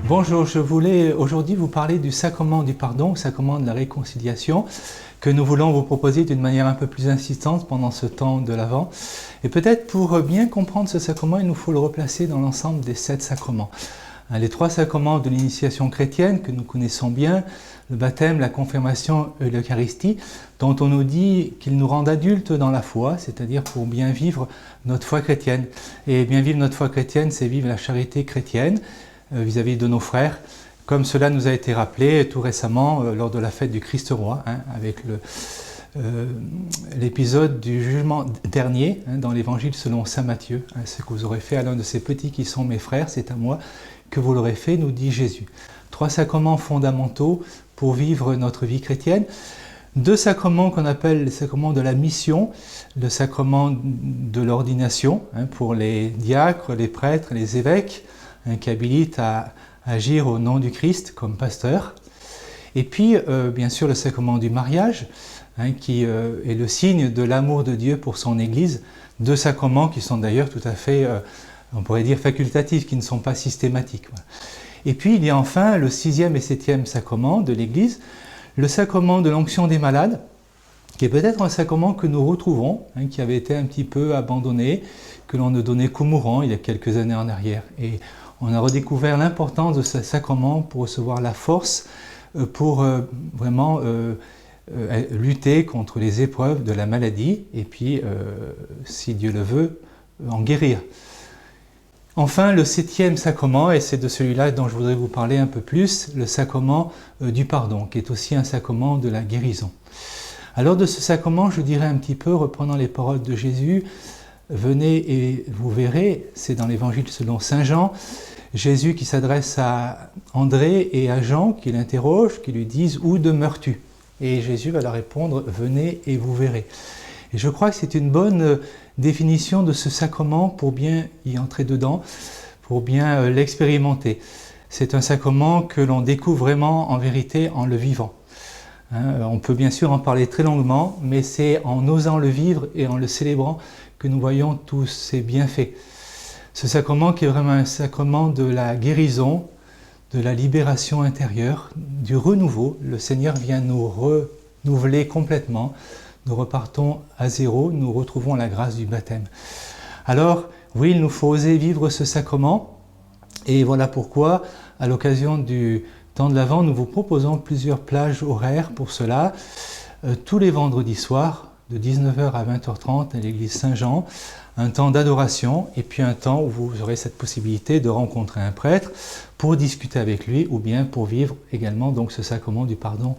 Bonjour, je voulais aujourd'hui vous parler du sacrement du pardon, sacrement de la réconciliation, que nous voulons vous proposer d'une manière un peu plus insistante pendant ce temps de l'Avent. Et peut-être pour bien comprendre ce sacrement, il nous faut le replacer dans l'ensemble des 7 sacrements. Les 3 sacrements de l'initiation chrétienne que nous connaissons bien, le baptême, la confirmation et l'Eucharistie, dont on nous dit qu'ils nous rendent adultes dans la foi, c'est-à-dire pour bien vivre notre foi chrétienne. Et bien vivre notre foi chrétienne, c'est vivre la charité chrétienne vis-à-vis de nos frères, comme cela nous a été rappelé tout récemment lors de la fête du Christ roi, avec l'épisode du jugement dernier dans l'évangile selon saint Matthieu. Ce que vous aurez fait à l'un de ces petits qui sont mes frères, c'est à moi que vous l'aurez fait, nous dit Jésus. 3 sacrements fondamentaux pour vivre notre vie chrétienne. 2 sacrements qu'on appelle les sacrements de la mission, le sacrement de l'ordination pour les diacres, les prêtres, les évêques, qui habilitent à agir au nom du Christ comme pasteur. Et puis, bien sûr, le sacrement du mariage, qui est le signe de l'amour de Dieu pour son Église. 2 sacrements qui sont d'ailleurs tout à fait, on pourrait dire, facultatifs, qui ne sont pas systématiques. Et puis, il y a enfin le 6e et 7e sacrement de l'Église, le sacrement de l'onction des malades, qui est peut-être un sacrement que nous retrouvons, qui avait été un petit peu abandonné, que l'on ne donnait qu'aux mourants il y a quelques années en arrière. Et on a redécouvert l'importance de ce sacrement pour recevoir la force, pour vraiment lutter contre les épreuves de la maladie, et puis, si Dieu le veut, en guérir. Enfin, le 7e sacrement, et c'est de celui-là dont je voudrais vous parler un peu plus, le sacrement du pardon, qui est aussi un sacrement de la guérison. Alors de ce sacrement, je dirais un petit peu, reprenant les paroles de Jésus, « Venez et vous verrez », c'est dans l'évangile selon saint Jean, Jésus qui s'adresse à André et à Jean, qui l'interrogent, qui lui disent « Où demeures-tu » Et Jésus va leur répondre « Venez et vous verrez ». Et je crois que c'est une bonne définition de ce sacrement pour bien y entrer dedans, pour bien l'expérimenter. C'est un sacrement que l'on découvre vraiment en vérité en le vivant. On peut bien sûr en parler très longuement, mais c'est en osant le vivre et en le célébrant que nous voyons tous ces bienfaits. Ce sacrement qui est vraiment un sacrement de la guérison, de la libération intérieure, du renouveau. Le Seigneur vient nous renouveler complètement. Nous repartons à zéro, nous retrouvons la grâce du baptême. Alors, oui, il nous faut oser vivre ce sacrement. Et voilà pourquoi, à l'occasion du temps de l'Avent, nous vous proposons plusieurs plages horaires pour cela. Tous les vendredis soirs, de 19h à 20h30 à l'église Saint-Jean, un temps d'adoration et puis un temps où vous aurez cette possibilité de rencontrer un prêtre pour discuter avec lui ou bien pour vivre également donc ce sacrement du pardon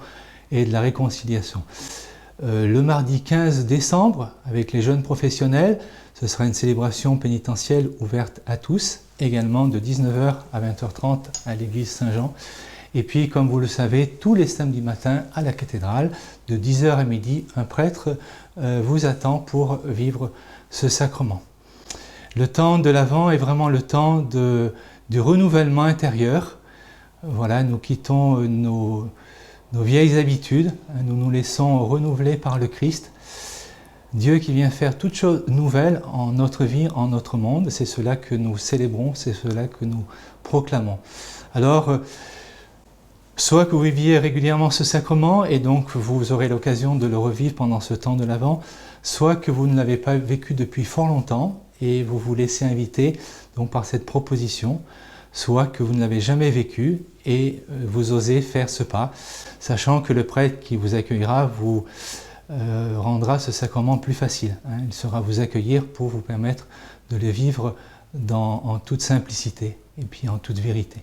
et de la réconciliation. Le mardi 15 décembre, avec les jeunes professionnels, ce sera une célébration pénitentielle ouverte à tous, également de 19h à 20h30 à l'église Saint-Jean. Et puis, comme vous le savez, tous les samedis matins à la cathédrale, de 10h à midi, un prêtre vous attend pour vivre ce sacrement. Le temps de l'Avent est vraiment le temps du renouvellement intérieur. Voilà, nous quittons nos vieilles habitudes, nous nous laissons renouveler par le Christ. Dieu qui vient faire toutes choses nouvelles en notre vie, en notre monde, c'est cela que nous célébrons, c'est cela que nous proclamons. Alors, soit que vous viviez régulièrement ce sacrement et donc vous aurez l'occasion de le revivre pendant ce temps de l'Avent, soit que vous ne l'avez pas vécu depuis fort longtemps et vous vous laissez inviter donc par cette proposition, soit que vous ne l'avez jamais vécu et vous osez faire ce pas, sachant que le prêtre qui vous accueillera vous rendra ce sacrement plus facile. Il saura vous accueillir pour vous permettre de le vivre en toute simplicité et puis en toute vérité.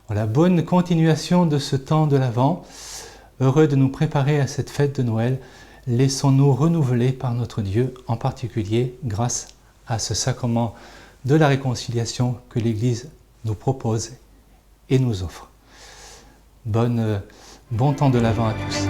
Voilà, bonne continuation de ce temps de l'Avent. Heureux de nous préparer à cette fête de Noël. Laissons-nous renouveler par notre Dieu, en particulier grâce à ce sacrement de la réconciliation que l'Église nous propose et nous offre. Bon temps de l'Avent à tous.